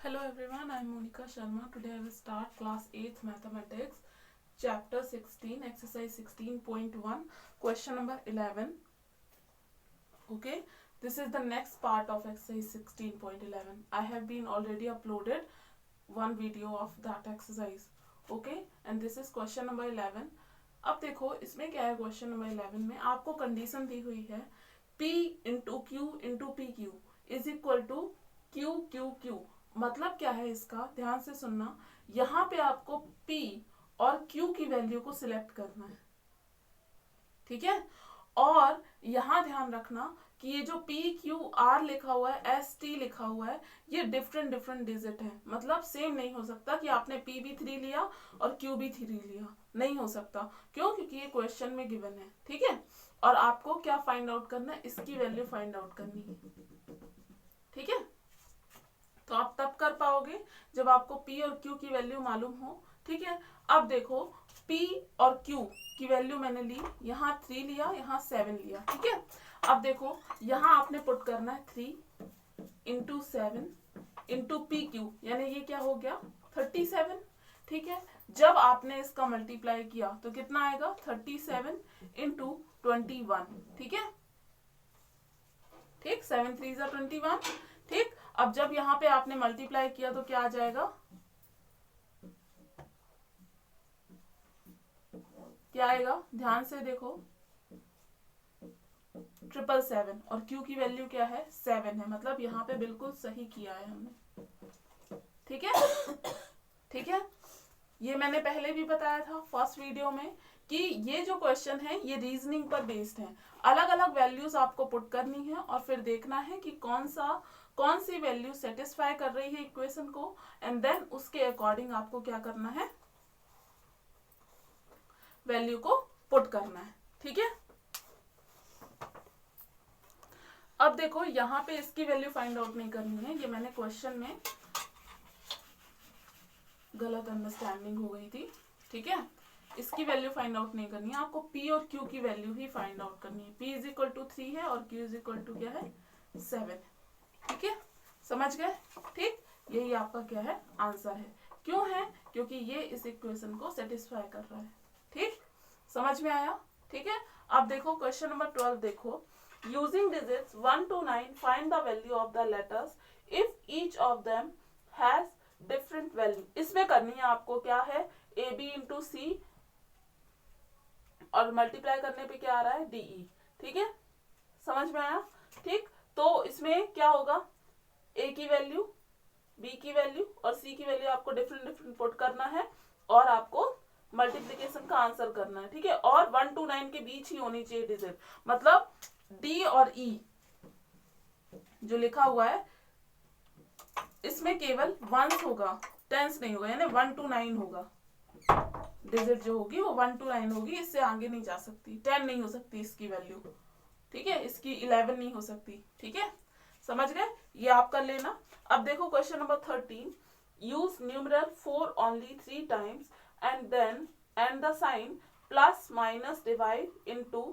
Hello everyone, I am Monica Sharma. Today I will start class 8th mathematics, chapter 16, exercise 16.1, question number 11. Okay, this is the next part of exercise 16.11. I have been already uploaded one video of that exercise. Okay, and this is question number 11. अब देखो इसमें क्या है, question number 11 में आपको condition दी हुई है P into Q into P Q is equal to Q Q Q. मतलब क्या है इसका, ध्यान से सुनना। यहाँ पे आपको P और Q की वैल्यू को सिलेक्ट करना है, ठीक है। और यहाँ ध्यान रखना कि ये जो P Q R लिखा हुआ है, S T लिखा हुआ है, ये डिफरेंट डिफरेंट डिजिट है। मतलब सेम नहीं हो सकता कि आपने P भी 3 लिया और Q भी 3 लिया, नहीं हो सकता। क्यों? क्योंकि ये क्वेश्चन में गिवन है, ठीक है। और आपको क्या फाइंड आउट करना है, इसकी वैल्यू फाइंड आउट करनी है, ठीक है। तो आप तब कर पाओगे जब आपको P और Q की वैल्यू मालूम हो, ठीक है। अब देखो P और Q की वैल्यू मैंने ली, यहाँ 3 लिया, यहाँ 7 लिया, ठीक है। अब देखो यहाँ आपने पुट करना है 3 इंटू 7 इंटू पी क्यू, यानी ये क्या हो गया 37, ठीक है। जब आपने इसका मल्टीप्लाई किया तो कितना आएगा 37 इंटू 21, ठीक है। ठीक, 7 3 21, ठीक। अब जब यहाँ पे आपने मल्टीप्लाई किया तो क्या आ जाएगा, क्या आएगा, ध्यान से देखो 777, और Q की वैल्यू क्या है 7 है। मतलब यहाँ पे बिल्कुल सही किया है हमने, ठीक है। ठीक है, ये मैंने पहले भी बताया था फर्स्ट वीडियो में कि ये जो क्वेश्चन है ये रीजनिंग पर बेस्ड है। अलग अलग वैल्यूज आपको पुट करनी है और फिर देखना है कि कौन सी वैल्यू सेटिस्फाई कर रही है इक्वेशन को, एंड देन उसके अकॉर्डिंग आपको क्या करना है, वैल्यू को पुट करना है, ठीक है। अब देखो यहाँ पे इसकी वैल्यू फाइंड आउट नहीं करनी है, ये मैंने क्वेश्चन में गलत अंडरस्टैंडिंग हो गई थी, ठीक है। इसकी वैल्यू फाइंड आउट नहीं करनी है, आपको P और Q की वैल्यू ही फाइंड आउट करनी है। P इज इक्वल टू 3 है और Q इज इक्वल टू क्या है 7, ठीक है। समझ गए, ठीक। यही आपका क्या है आंसर है। क्यों है, क्योंकि ये इस इक्वेशन को सेटिस्फाई कर रहा है, ठीक। समझ में आया, ठीक है। अब देखो क्वेश्चन नंबर 12 देखो, using digits 1 to 9 find the value of the letters if each of them has different value. इसमें करनी है आपको क्या है ए बी इंटू सी, और मल्टीप्लाई करने पे क्या आ रहा है डी ई, ठीक है। समझ में आया, ठीक। तो इसमें क्या होगा, ए की वैल्यू, बी की वैल्यू और सी की वैल्यू आपको डिफरेंट डिफरेंट पुट करना है और आपको मल्टीप्लीकेशन का आंसर करना है, ठीक है। और 1 to 9 के बीच ही होनी चाहिए डिजिट। मतलब डी और ई जो लिखा हुआ है इसमें केवल वंस होगा, टेंस नहीं होगा, यानी 1 to 9 होगा। डिजिट जो होगी वो 1 to 9 होगी, इससे आगे नहीं जा सकती। 10 नहीं हो सकती इसकी वैल्यू, ठीक है। इसकी 11 नहीं हो सकती, ठीक है। समझ गए, ये आप कर लेना। अब देखो question number 13, use numeral 4 only 3 times and then and the sign plus minus divide into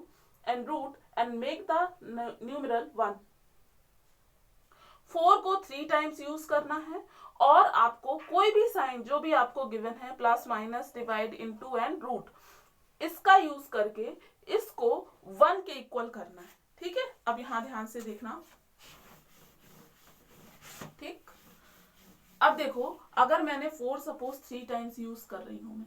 and root and make the numeral 1। 4 को 3 टाइम्स यूज करना है और आपको कोई भी साइन जो भी आपको गिवन है, plus minus divide into and root, इसका यूज करके इसको 1 के इक्वल करना है, ठीक है। अब यहां ध्यान से देखना, ठीक। अब देखो अगर मैंने 4 सपोज 3 टाइम्स यूज कर रही हूं मैं,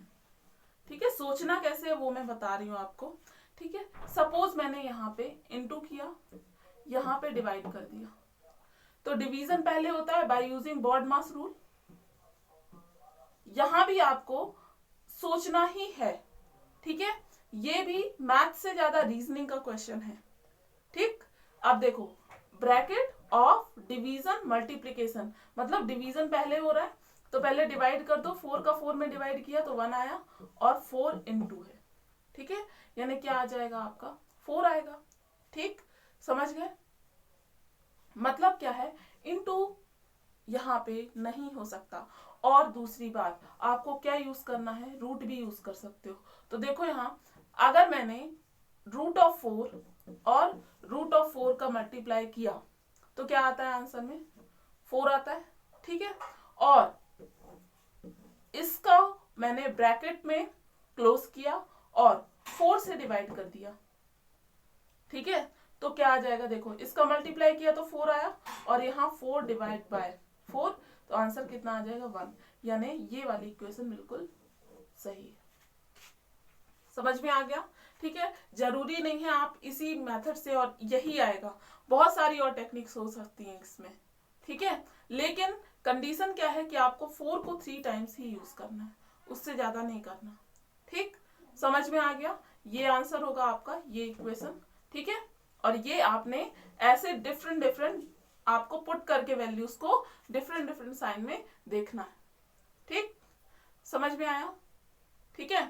ठीक है। सोचना कैसे है वो मैं बता रही हूं आपको, ठीक है। सपोज मैंने यहाँ पे इनटू किया, यहाँ पे डिवाइड कर दिया, तो डिवीजन पहले होता है by using BODMAS rule. यहां भी आपको सोचना ही है, ठीक है। ये भी मैथ से ज्यादा रीजनिंग का क्वेश्चन है, ठीक। अब देखो ब्रैकेट ऑफ डिवीजन मल्टीप्लीकेशन, मतलब डिवीजन पहले हो रहा है तो पहले डिवाइड कर दो, 4 का 4 में डिवाइड किया तो 1 आया और 4 इंटू है, ठीक है। यानी क्या आ जाएगा आपका 4 आएगा, ठीक। समझ गए, मतलब क्या है इनटू यहाँ पे नहीं हो सकता। और दूसरी बात आपको क्या यूज करना है, रूट भी यूज कर सकते हो। तो देखो यहाँ अगर मैंने रूट ऑफ 4 और रूट ऑफ 4 का मल्टीप्लाई किया तो क्या आता है आंसर में 4 आता है, ठीक है। और इसका मैंने ब्रैकेट में क्लोज किया और 4 से डिवाइड कर दिया, ठीक है। तो क्या आ जाएगा, देखो इसका मल्टीप्लाई किया तो 4 आया और यहाँ 4 डिवाइड बाय 4, तो आंसर कितना आ जाएगा 1, यानी ये वाली इक्वेशन बिल्कुल सही है। समझ में आ गया, ठीक है। जरूरी नहीं है आप इसी मेथड से और यही आएगा, बहुत सारी और टेक्निक्स हो सकती हैं इसमें, ठीक है। लेकिन कंडीशन क्या है कि आपको 4 को 3 टाइम्स ही यूज करना है, उससे ज्यादा नहीं करना, ठीक। समझ में आ गया, ये आंसर होगा आपका ये इक्वेशन, ठीक है। और ये आपने ऐसे डिफरेंट आपको पुट करके वैल्यूज को डिफरेंट साइन में देखना है, ठीक। समझ में आया, ठीक है।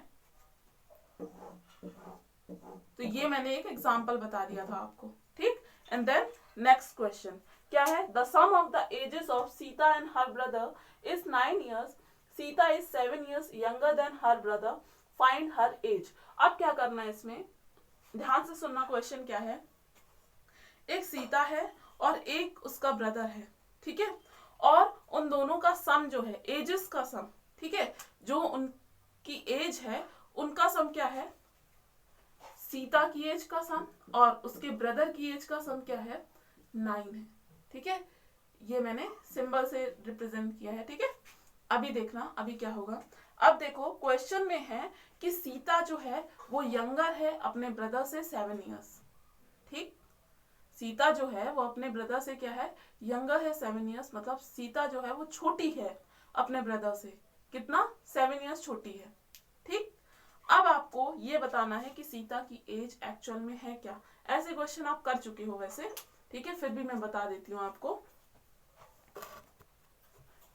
तो ये मैंने एक एग्जांपल बता दिया था आपको, ठीक। एंड देन नेक्स्ट क्वेश्चन क्या है, the sum of the ages of Sita and her brother is 9 years, Sita is 7 years younger than her brother, find her age. अब क्या करना है इसमें, ध्यान से सुनना, क्वेश्चन क्या है, एक सीता है और एक उसका ब्रदर है, ठीक है। और उन दोनों का सम जो है, एजेस का सम, ठीक है, जो उनकी एज है उनका सम क्या है, सीता की एज का सम और उसके ब्रदर की एज का सम क्या है, 9 है, ठीक है। ये मैंने सिंबल से रिप्रेजेंट किया है, ठीक है। अभी देखना अभी क्या होगा। अब देखो क्वेश्चन में है कि सीता जो है वो यंगर है अपने ब्रदर से 7 years, ठीक। सीता जो है वो अपने ब्रदर से क्या है, यंगर है 7 years, मतलब सीता जो है वो छोटी है अपने ब्रदर से, कितना, 7 years छोटी है, ठीक। अब आपको ये बताना है कि सीता की एज एक्चुअल में है क्या। ऐसे क्वेश्चन आप कर चुके हो वैसे, ठीक है, फिर भी मैं बता देती हूँ आपको।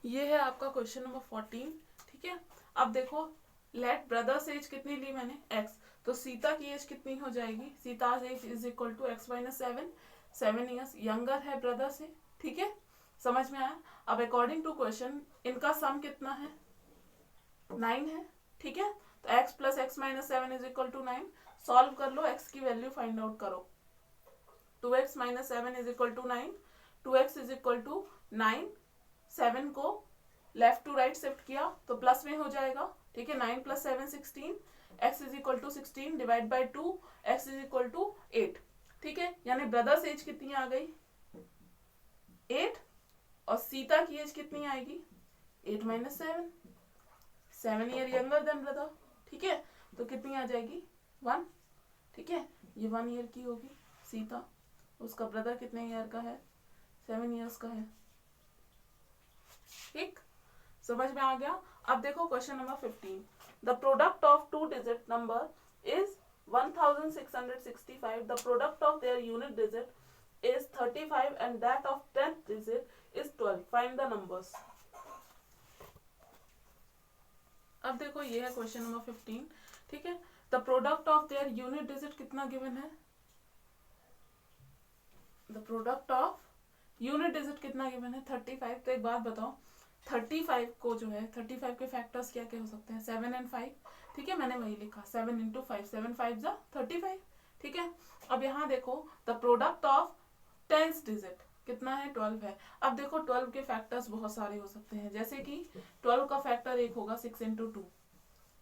ये है आपका क्वेश्चन नंबर 14, ठीक है। अब देखो लेट ब्रदर्स एज कितनी ली मैंने, x, तो सीता की एज कितनी हो जाएगी, Sita age is equal to x minus 7 years younger है ब्रदर से, ठीक है। समझ में आया। अब अकॉर्डिंग टू क्वेश्चन इनका सम कितना है, 9 है, ठीक है। तो x plus x minus 7 is equal to 9, solve कर लो, x की वैल्यू फाइंड आउट करो। 2x minus 7 is equal to 9, 2x is equal to 9, 7 को लेफ्ट टू राइट शिफ्ट किया तो प्लस में हो जाएगा, ठीक है। 9 plus 7 16, x is equal to 16 divide by 2, x is equal to 8, ठीक है। यानी ब्रदर्स एज कितनी आ गई, 8, और सीता की एज कितनी आएगी, 8 minus 7 year younger than brother, ठीक है। तो कितनी आ जाएगी, 1, ठीक है। ये 1 ईयर की होगी सीता, उसका ब्रदर कितने ईयर का है, 7 years का है, ठीक। समझ में आ गया। अब देखो question number 15, the product of 2 digit number is 1665, the product of their unit digit is 35 and that of 10th digit is 12, find the numbers. अब देखो ये है क्वेश्चन नंबर 15, ठीक है। The product of their unit digit कितना given है, the product of unit digit कितना given है, 35। तो एक बात बताओ, 35 को जो है 35 के फैक्टर्स क्या क्या हो सकते हैं, 7 and 5, ठीक है। मैंने वही लिखा 7 into 5, 7 5 जा 35, ठीक है। अब यहाँ देखो the product of 10th digit कितना है, 12 है। अब देखो 12 के फैक्टर्स बहुत सारे हो सकते हैं, जैसे कि 12 का फैक्टर एक होगा 6 into 2,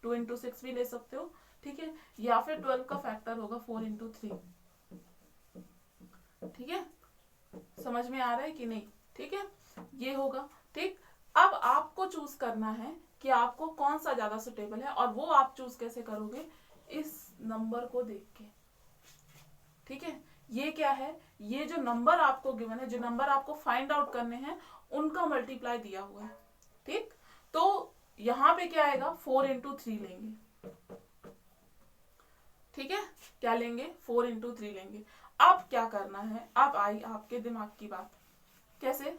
2 into 6 भी ले सकते हो, ठीक है। या फिर 12 का फैक्टर होगा 4 into 3, ठीक है। समझ में आ रहा है कि नहीं, ठीक है, ये होगा, ठीक। अब आपको चूज करना है कि आपको कौन सा ज्यादा सुटेबल है, और वो आप चूज कैसे करोगे, इस नंबर को देख के, ठीक है। ये क्या है, ये जो नंबर आपको गिवन है, जो नंबर आपको फाइंड आउट करने हैं, उनका मल्टीप्लाई दिया हुआ है, ठीक। तो यहाँ पे क्या आएगा, 4 into 3 लेंगे, ठीक है। क्या लेंगे, 4 into 3 लेंगे। अब क्या करना है, अब आई आपके दिमाग की बात, कैसे,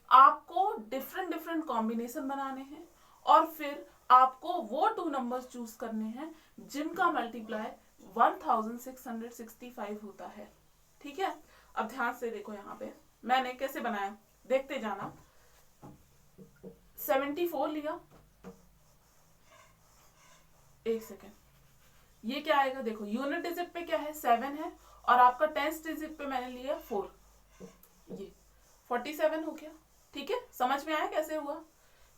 आपको डिफरेंट कॉम्बिनेशन बनाने हैं और फिर आपको वो 2 नंबर्स चूज करने हैं जिनका मल्टीप्लाई 1665 होता है, ठीक है। अब ध्यान से देखो, यहाँ पे मैंने कैसे बनाया, देखते जाना। 74 लिया, एक सेकेंड, ये क्या आएगा, देखो यूनिट डिजिट पे क्या है, 7 है, और आपका 10th डिजिट पे मैंने लिया 4, ये 47 हो गया, ठीक है। समझ में आया कैसे हुआ,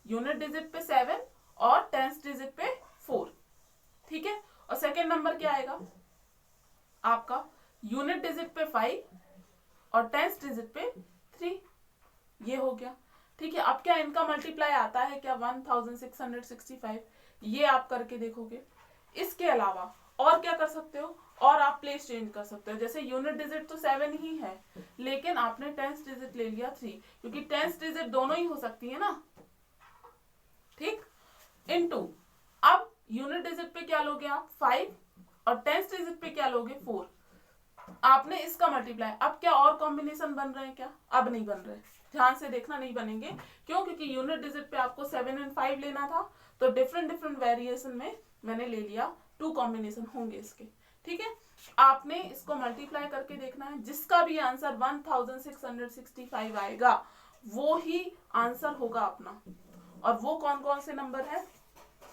यूनिट डिजिट पे 7 और टेंथ डिजिट पे 4, ठीक है। और सेकेंड नंबर क्या आएगा आपका, यूनिट डिजिट पे 5 और टेंथ डिजिट पे 3, ये हो गया, ठीक है। अब क्या इनका मल्टीप्लाई आता है क्या 1665, ये आप करके देखोगे। इसके अलावा और क्या कर सकते हो, और आप प्लेस चेंज कर सकते हो। जैसे यूनिट डिजिट तो 7 ही है, लेकिन आपने टेंथ डिजिट ले लिया 3, क्योंकि टेंथ डिजिट दोनों ही हो सकती है ना, ठीक। इनटू, अब यूनिट डिजिट पे क्या लोगे आप 5 और टेंथ डिजिट पे क्या लोगे 4, आपने इसका मल्टीप्लाई। अब क्या और कॉम्बिनेशन बन रहे हैं क्या, अब नहीं बन रहे, ध्यान से देखना, नहीं बनेंगे। क्यों, क्योंकि यूनिट डिजिट पे आपको 7 एंड 5 लेना था, तो डिफरेंट डिफरेंट वेरिएशन में मैंने ले लिया, 2 कॉम्बिनेशन होंगे इसके, ठीक है। आपने इसको मल्टीप्लाई करके देखना है, जिसका भी आंसर 1665 आएगा वो ही आंसर होगा अपना। और वो कौन कौन से नंबर है,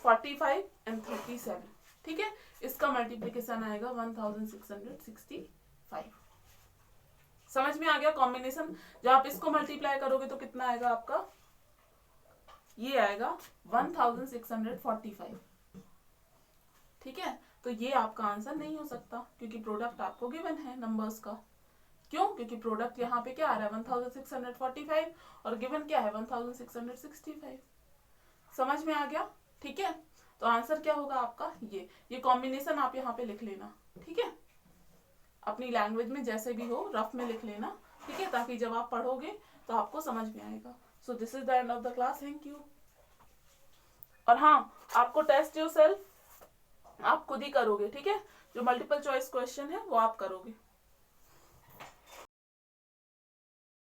45 एंड 37, ठीक है। इसका मल्टीप्लीकेशन आएगा 1665। समझ में आ गया कॉम्बिनेशन। जब आप इसको मल्टीप्लाई करोगे तो कितना आएगा आपका, ये आएगा 1645, ठीक है। तो ये आपका आंसर नहीं हो सकता, क्योंकि प्रोडक्ट आपको गिवन है नंबर्स का। क्यों, क्योंकि प्रोडक्ट यहाँ पे क्या आ रहा है 1645 और गिवन क्या है 1665। समझ में आ गया, ठीक है। तो आंसर क्या होगा आपका, ये कॉम्बिनेशन आप यहाँ पे लिख लेना, ठीक है। अपनी लैंग्वेज में जैसे भी हो रफ में लिख लेना, ठीक है, ताकि जब आप पढ़ोगे तो आपको समझ में आएगा। So this is the end of the class, thank you. और हाँ, आपको टेस्ट योरसेल्फ आप खुद ही करोगे, ठीक है। जो मल्टीपल चॉइस क्वेश्चन है वो आप करोगे।